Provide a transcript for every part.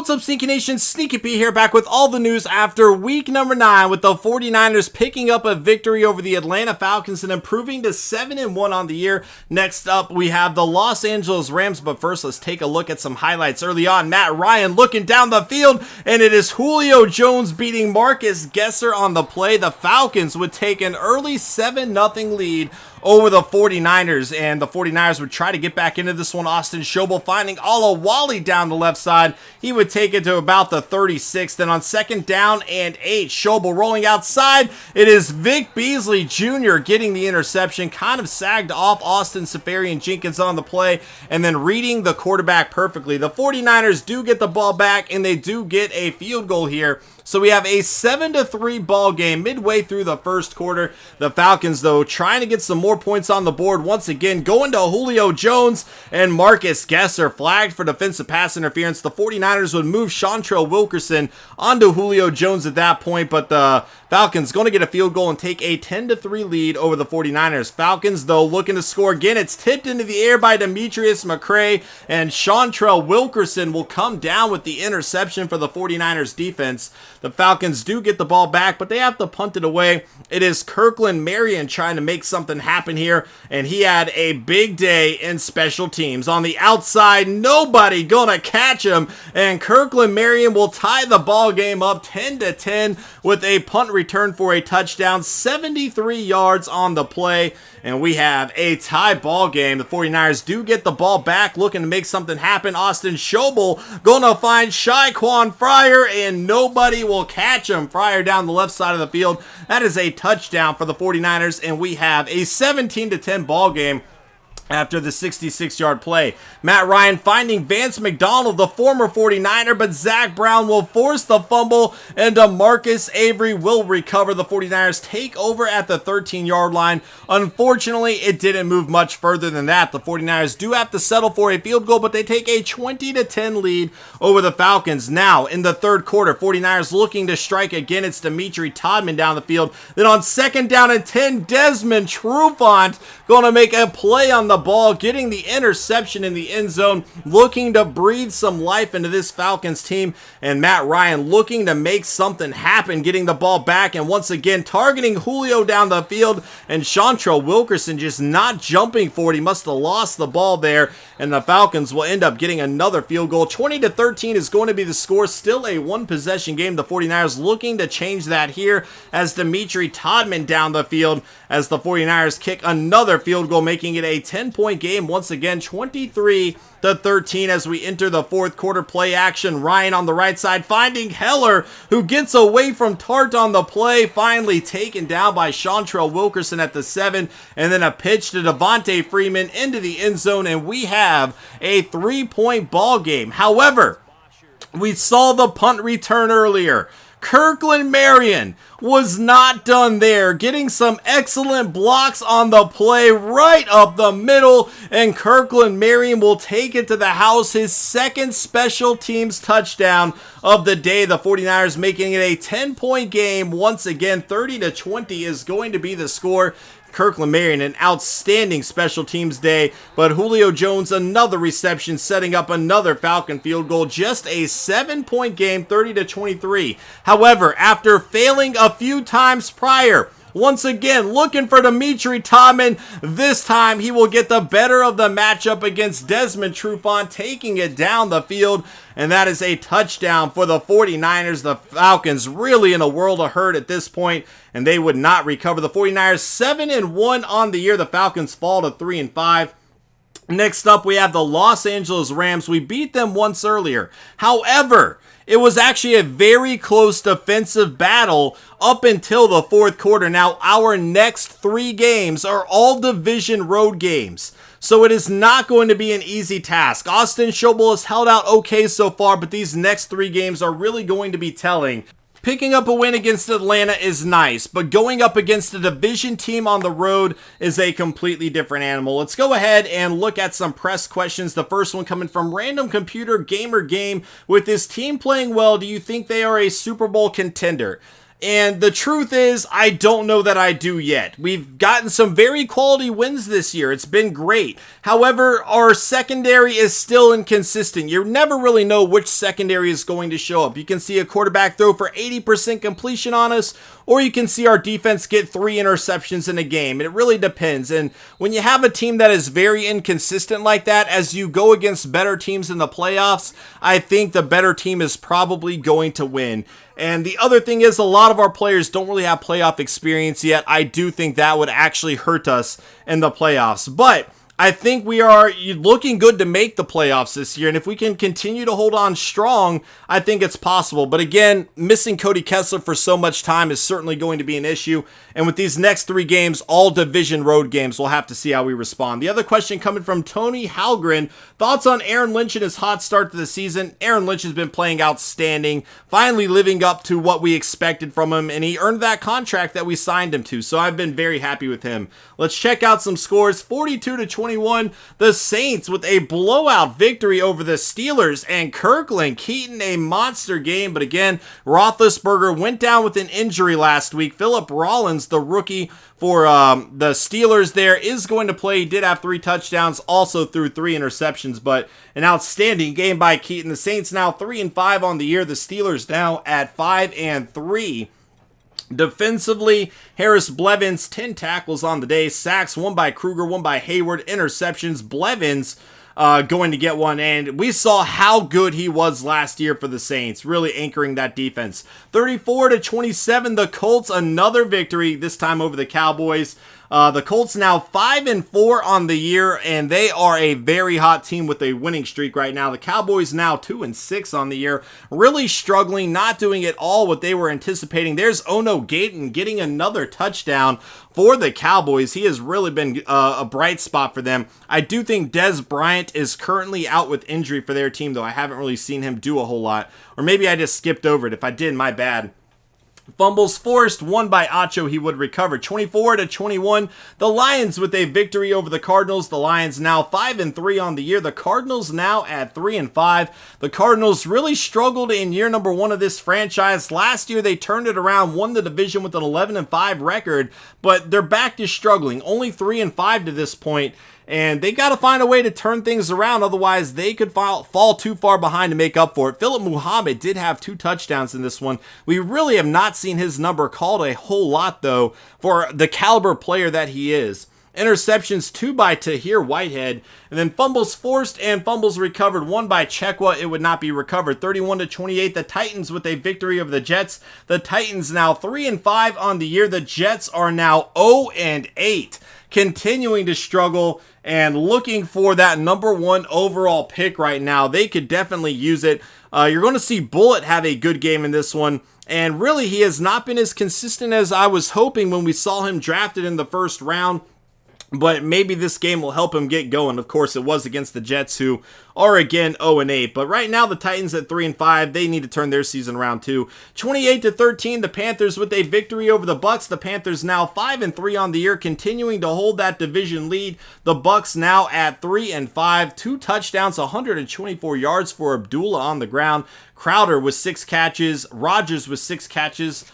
What's up, SnEaKyNation? SnEaKy-P here, back with all the news after week number 9, with the 49ers picking up a victory over the Atlanta Falcons and improving to 7-1 on the year. Next up, we have the Los Angeles Rams, but first, let's take a look at some highlights. Early on, Matt Ryan looking down the field, and it is Julio Jones beating Marcus Gesser on the play. The Falcons would take an early 7-0 lead over the 49ers, and the 49ers would try to get back into this one. Austin Schobel finding Wally down the left side. He would take it to about the 36th. Then on 2nd down and 8, Schobel rolling outside. It is Vic Beasley Jr. getting the interception. Kind of sagged off Austin Seferian-Jenkins on the play, and then reading the quarterback perfectly. The 49ers do get the ball back, and they do get a field goal here. So we have a 7-3 ball game midway through the first quarter. The Falcons, though, trying to get some more points on the board once again, going to Julio Jones and Marcus Gesser, flagged for defensive pass interference. The 49ers would move Chantrell Wilkerson onto Julio Jones at that point, but the Falcons going to get a field goal and take a 10-3 lead over the 49ers. Falcons, though, looking to score again. It's tipped into the air by Demetrius McCray, and Chantrell Wilkerson will come down with the interception for the 49ers defense. The Falcons do get the ball back, but they have to punt it away. It is Kirkland Marion trying to make something happen here, and he had a big day in special teams. On the outside, nobody gonna catch him, and Kirkland Marion will tie the ball game up 10-10 with a punt return for a touchdown, 73 yards on the play, and we have a tie ball game. The 49ers do get the ball back, looking to make something happen. Austin Schobel gonna find Shaquan Fryer, and nobody will catch him. Fryer down the left side of the field. That is a touchdown for the 49ers, and we have a 17-10 ball game after the 66-yard play. Matt Ryan finding Vance McDonald, the former 49er, but Zach Brown will force the fumble, and Marcus Avery will recover. The 49ers take over at the 13-yard line. Unfortunately, it didn't move much further than that. The 49ers do have to settle for a field goal, but they take a 20-10 lead over the Falcons. Now, in the third quarter, 49ers looking to strike again. It's Dimitri Todman down the field. Then on 2nd down and 10, Desmond Trufant going to make a play on the ball, getting the interception in the end zone, looking to breathe some life into this Falcons team, and Matt Ryan looking to make something happen, getting the ball back, and once again targeting Julio down the field, and Chantrell Wilkerson just not jumping for it. He must have lost the ball there, and the Falcons will end up getting another field goal. 20-13 is going to be the score. Still a one-possession game. The 49ers looking to change that here as Dimitri Todman down the field, as the 49ers kick another field goal, making it a 10-point game once again, 23-13 as we enter the fourth quarter. Play action. Ryan on the right side finding Heller, who gets away from Tart on the play, finally taken down by Chantrell Wilkerson at the 7, and then a pitch to Devontae Freeman into the end zone, and we have a 3-point ball game. However, we saw the punt return earlier. Kirkland Marion was not done there, getting some excellent blocks on the play right up the middle, and Kirkland Marion will take it to the house, his second special teams touchdown of the day. The 49ers making it a 10-point game. Once again, 30-20 is going to be the score. Kirkland Marion, an outstanding special teams day, but Julio Jones, another reception, setting up another Falcon field goal. Just a 7-point game, 30-23. However, after failing a few times prior, once again, looking for Dimitri Todman. This time, he will get the better of the matchup against Desmond Trufant, taking it down the field, and that is a touchdown for the 49ers. The Falcons really in a world of hurt at this point, and they would not recover. The 49ers 7-1 on the year. The Falcons fall to 3-5. Next up, we have the Los Angeles Rams. We beat them once earlier. However, it was actually a very close defensive battle up until the fourth quarter. Now, our next 3 games are all division road games, so it is not going to be an easy task. Austin Schobel has held out okay so far, but these next 3 games are really going to be telling. Picking up a win against Atlanta is nice, but going up against a division team on the road is a completely different animal. Let's go ahead and look at some press questions. The first one coming from Random Computer Gamer Game. With this team playing well, do you think they are a Super Bowl contender? And the truth is, I don't know that I do yet. We've gotten some very quality wins this year. It's been great. However, our secondary is still inconsistent. You never really know which secondary is going to show up. You can see a quarterback throw for 80% completion on us, or you can see our defense get 3 interceptions in a game. It really depends. And when you have a team that is very inconsistent like that, as you go against better teams in the playoffs, I think the better team is probably going to win. And the other thing is, a lot of our players don't really have playoff experience yet. I do think that would actually hurt us in the playoffs. But I think we are looking good to make the playoffs this year, and if we can continue to hold on strong, I think it's possible. But again, missing Cody Kessler for so much time is certainly going to be an issue, and with these next 3 games, all division road games, we'll have to see how we respond. The other question coming from Tony Halgren, thoughts on Aaron Lynch and his hot start to the season? Aaron Lynch has been playing outstanding, finally living up to what we expected from him, and he earned that contract that we signed him to, so I've been very happy with him. Let's check out some scores. 42-21, the Saints with a blowout victory over the Steelers, and Kirkland Keaton a monster game, but again, Roethlisberger went down with an injury last week. Philip Rollins, the rookie for the Steelers there, is going to play. He did have 3 touchdowns, also threw 3 interceptions, but an outstanding game by Keaton. The Saints now 3-5 on the year. The Steelers now at 5-3. Defensively, Harris Blevins, 10 tackles on the day, sacks, 1 by Kruger, 1 by Hayward, interceptions. Blevins going to get 1, and we saw how good he was last year for the Saints, really anchoring that defense. 34-27, the Colts, another victory, this time over the Cowboys. The Colts now 5-4 on the year, and they are a very hot team with a winning streak right now. The Cowboys now 2-6 on the year, really struggling, not doing at all what they were anticipating. There's Ono Gayton getting another touchdown for the Cowboys. He has really been a bright spot for them. I do think Dez Bryant is currently out with injury for their team, though I haven't really seen him do a whole lot. Or maybe I just skipped over it. If I did, my bad. Fumbles forced, 1 by Acho, he would recover. 24-21, the Lions with a victory over the Cardinals. The Lions now 5-3 on the year. The Cardinals now at 3-5. The Cardinals really struggled in year number 1 of this franchise. Last year they turned it around, won the division with an 11-5 record, but they're back to struggling. Only 3-5 to this point. And they got to find a way to turn things around, otherwise they could fall too far behind to make up for it. Philip Muhammad did have 2 touchdowns in this one. We really have not seen his number called a whole lot, though, for the caliber player that he is. Interceptions, 2 by Tahir Whitehead, and then fumbles forced and fumbles recovered, 1 by Chekwa. It would not be recovered. 31-28, the Titans with a victory over the Jets. The Titans now 3-5 on the year. The Jets are now 0-8, continuing to struggle and looking for that number 1 overall pick right now. They could definitely use it. You're going to see Bullet have a good game in this one. And really, he has not been as consistent as I was hoping when we saw him drafted in the first round. But maybe this game will help him get going. Of course, it was against the Jets, who are again 0-8. But right now, the Titans at 3-5. They need to turn their season around too. 28-13, the Panthers with a victory over the Bucks. The Panthers now 5-3 on the year, continuing to hold that division lead. The Bucks now at 3-5. 2 touchdowns, 124 yards for Abdullah on the ground. Crowder with 6 catches. Rodgers with 6 catches.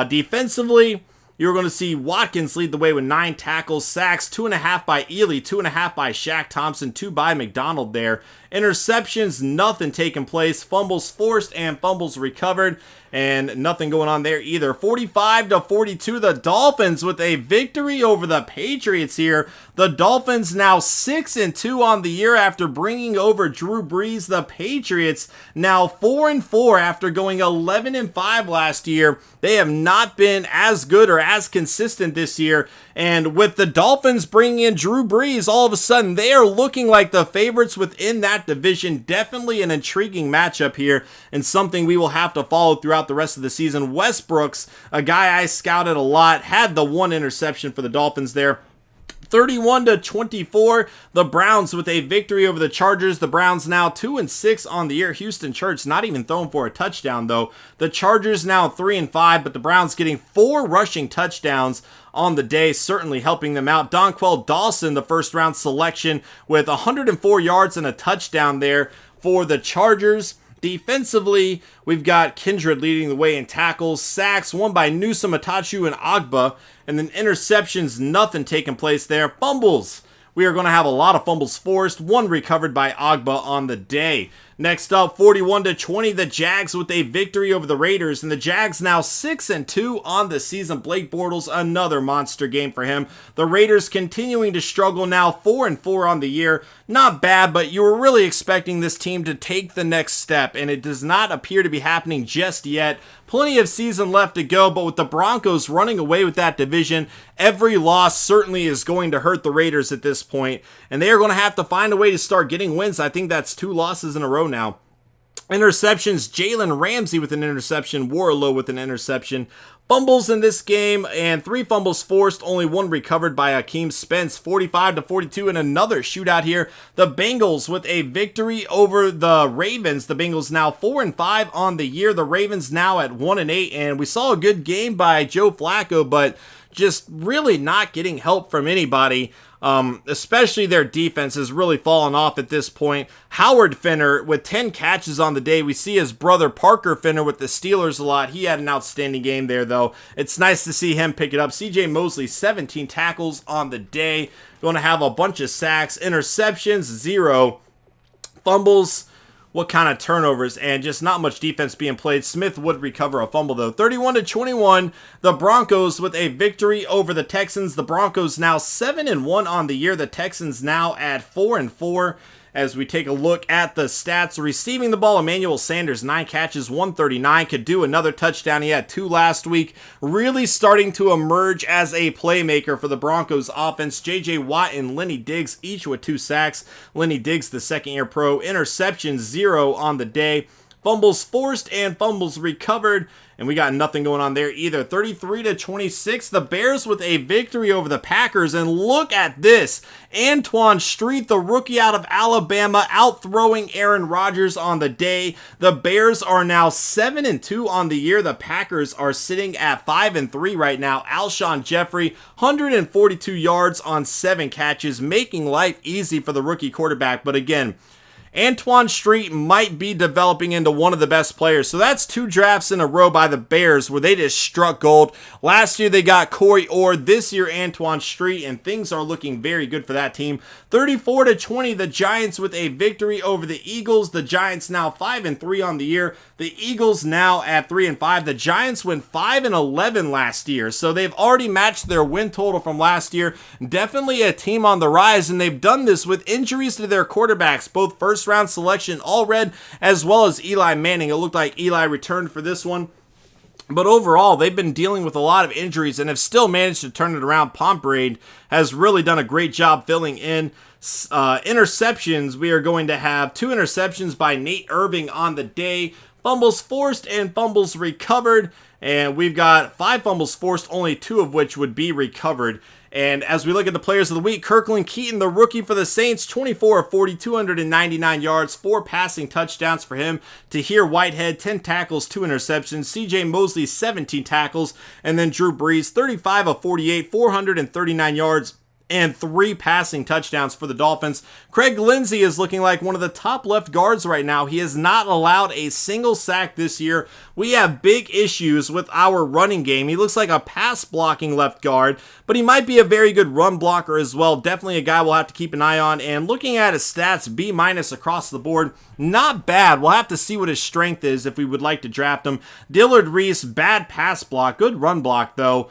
Defensively, you're going to see Watkins lead the way with 9 tackles, sacks, 2.5 by Ely, 2.5 by Shaq Thompson, 2 by McDonald there. Interceptions, nothing taking place. Fumbles forced and fumbles recovered, and nothing going on there either. 45-42, the Dolphins with a victory over the Patriots here. The Dolphins now 6-2 on the year after bringing over Drew Brees. The Patriots now 4-4 after going 11-5 last year. They have not been as good or as consistent this year. And with the Dolphins bringing in Drew Brees, all of a sudden they are looking like the favorites within that division. Definitely an intriguing matchup here, and something we will have to follow throughout the rest of the season. Westbrook's a guy I scouted a lot, had the 1 interception for the Dolphins there. 31-24, the Browns with a victory over the Chargers. The Browns now 2-6 on the year. Houston Church not even throwing for a touchdown, though. The Chargers now 3-5, but the Browns getting 4 rushing touchdowns on the day, certainly helping them out. Donquell Dawson, the first round selection, with 104 yards and a touchdown there for the Chargers. Defensively, we've got Kindred leading the way in tackles, sacks, won by Newsom, Atachu, and Agba, and then interceptions, nothing taking place there. Fumbles, we are going to have a lot of fumbles forced, one recovered by Agba on the day. Next up, 41-20, the Jags with a victory over the Raiders, and the Jags now 6-2 on the season. Blake Bortles, another monster game for him. The Raiders continuing to struggle now, 4-4 on the year. Not bad, but you were really expecting this team to take the next step, and it does not appear to be happening just yet. Plenty of season left to go, but with the Broncos running away with that division, every loss certainly is going to hurt the Raiders at this point, and they are going to have to find a way to start getting wins. I think that's 2 losses in a row now. Interceptions, Jalen Ramsey with an interception, Warlow with an interception. Fumbles in this game, and 3 fumbles forced, only 1 recovered by Akeem Spence, 45-42, and another shootout here. The Bengals with a victory over the Ravens. The Bengals now 4-5 on the year. The Ravens now at 1-8, and we saw a good game by Joe Flacco, but just really not getting help from anybody. Especially their defense has really fallen off at this point. Howard Finner with 10 catches on the day. We see his brother Parker Finner with the Steelers a lot. He had an outstanding game there, though. It's nice to see him pick it up. CJ Mosley, 17 tackles on the day. Going to have a bunch of sacks. Interceptions, 0. Fumbles, what kind of turnovers, and just not much defense being played. Smith would recover a fumble, though. 31-21, the Broncos with a victory over the Texans. The Broncos now 7-1 on the year. The Texans now at 4-4. As we take a look at the stats, receiving the ball, Emmanuel Sanders, 9 catches, 139, could do another touchdown. He had 2 last week. Really starting to emerge as a playmaker for the Broncos offense. J.J. Watt and Lenny Diggs, each with 2 sacks. Lenny Diggs, the second-year pro. Interceptions, 0 on the day. Fumbles forced and fumbles recovered. And we got nothing going on there either. 33-26, the Bears with a victory over the Packers. And look at this. Antoine Street, the rookie out of Alabama, out-throwing Aaron Rodgers on the day. The Bears are now 7-2 on the year. The Packers are sitting at 5-3 right now. Alshon Jeffrey, 142 yards on 7 catches, making life easy for the rookie quarterback. But again, Antoine Street might be developing into one of the best players. So that's 2 drafts in a row by the Bears where they just struck gold. Last year they got Corey Orr. This year Antoine Street, and things are looking very good for that team. 34-20, the Giants with a victory over the Eagles. The Giants now 5-3 on the year. The Eagles now at 3-5. The Giants went 5-11 last year. So they've already matched their win total from last year. Definitely a team on the rise, and they've done this with injuries to their quarterbacks, both first-round selection Allred as well as Eli Manning. It looked like Eli returned for this one. But overall, they've been dealing with a lot of injuries and have still managed to turn it around. Pombrade has really done a great job filling in. Interceptions, we are going to have 2 interceptions by Nate Irving on the day. Fumbles forced and fumbles recovered. And we've got 5 fumbles forced, only 2 of which would be recovered. And as we look at the players of the week, Kirkland Keaton, the rookie for the Saints, 24 of 40, 299 yards, 4 passing touchdowns for him. Tahir Whitehead, 10 tackles, 2 interceptions. CJ Mosley, 17 tackles. And then Drew Brees, 35 of 48, 439 yards, and 3 passing touchdowns for the Dolphins. Craig Lindsey is looking like one of the top left guards right now. He has not allowed a single sack this year. We have big issues with our running game. He looks like a pass blocking left guard, but he might be a very good run blocker as well. Definitely a guy we'll have to keep an eye on. And looking at his stats, B- across the board. Not bad. We'll have to see what his strength is if we would like to draft him. Dillard Reese, bad pass block. Good run block though.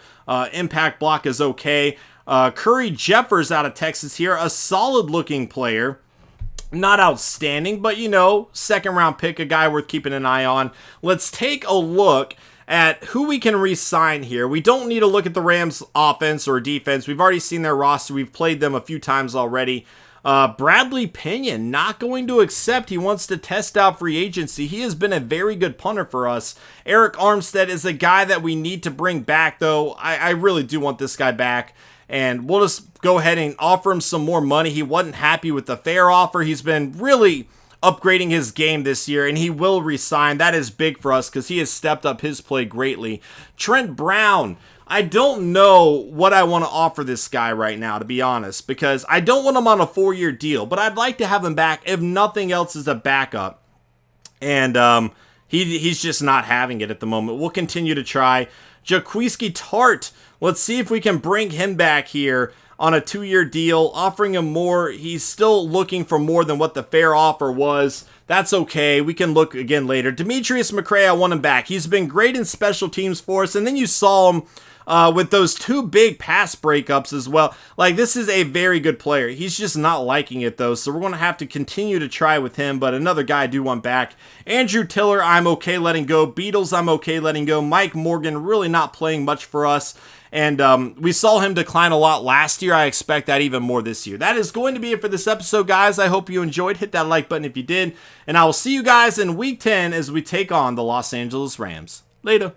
Impact block is okay. Curry Jeffers out of Texas here, a solid looking player. Not outstanding, but you know, 2nd round pick, a guy worth keeping an eye on. Let's take a look at who we can re-sign here. We don't need to look at the Rams offense or defense. We've already seen their roster. We've played them a few times already. Bradley Pinion not going to accept. He wants to test out free agency. He has been a very good punter for us. Eric Armstead is a guy that we need to bring back, though. I really do want this guy back. And we'll just go ahead and offer him some more money. He wasn't happy with the fair offer. He's been really upgrading his game this year, and he will resign. That is big for us because he has stepped up his play greatly. Trent Brown. I don't know what I want to offer this guy right now, to be honest, because I don't want him on a 4-year deal, but I'd like to have him back if nothing else as a backup. And he's just not having it at the moment. We'll continue to try. Jaquiski Tart, let's see if we can bring him back here on a 2-year deal, offering him more. He's still looking for more than what the fair offer was. That's okay. We can look again later. Demetrius McRae, I want him back. He's been great in special teams for us. And then you saw him with those 2 big pass breakups as well. Like, this is a very good player. He's just not liking it, though. So we're going to have to continue to try with him. But another guy I do want back. Andrew Tiller, I'm okay letting go. Beatles, I'm okay letting go. Mike Morgan, really not playing much for us. And we saw him decline a lot last year. I expect that even more this year. That is going to be it for this episode, guys. I hope you enjoyed. Hit that like button if you did. And I will see you guys in Week 10 as we take on the Los Angeles Rams. Later.